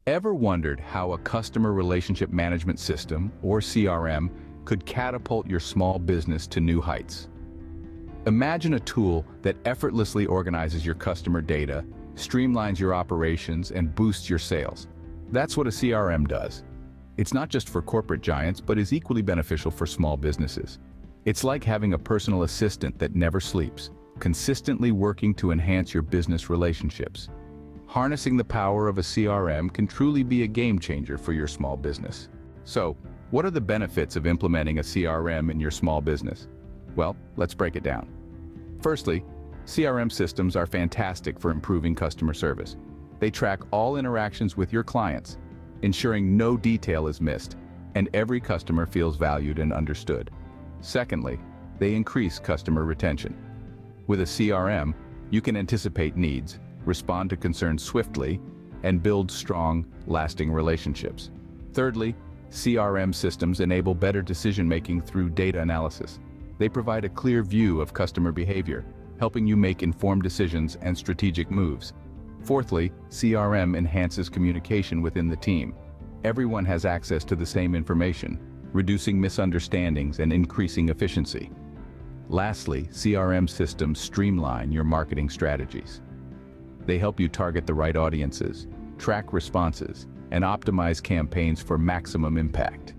Ever wondered how a customer relationship management system, or CRM, could catapult your small business to new heights? Imagine a tool that effortlessly organizes your customer data, streamlines your operations, and boosts your sales. That's what a CRM does. It's not just for corporate giants, but is equally beneficial for small businesses. It's like having a personal assistant that never sleeps, consistently working to enhance your business relationships. Harnessing the power of a CRM can truly be a game changer for your small business. So, what are the benefits of implementing a CRM in your small business? Well, let's break it down. Firstly, CRM systems are fantastic for improving customer service. They track all interactions with your clients, ensuring no detail is missed, and every customer feels valued and understood. Secondly, they increase customer retention. With a CRM, you can anticipate needs, respond to concerns swiftly, and build strong, lasting relationships. Thirdly, CRM systems enable better decision-making through data analysis. They provide a clear view of customer behavior, helping you make informed decisions and strategic moves. Fourthly, CRM enhances communication within the team. Everyone has access to the same information, reducing misunderstandings and increasing efficiency. Lastly, CRM systems streamline your marketing strategies. They help you target the right audiences, track responses, and optimize campaigns for maximum impact.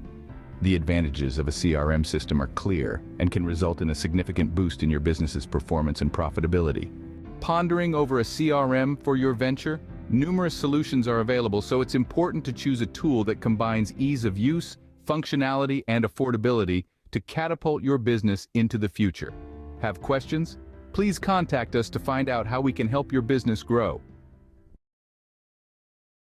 The advantages of a CRM system are clear and can result in a significant boost in your business's performance and profitability. Pondering over a CRM for your venture? Numerous solutions are available, so it's important to choose a tool that combines ease of use, functionality, and affordability to catapult your business into the future. Have questions? Please contact us to find out how we can help your business grow.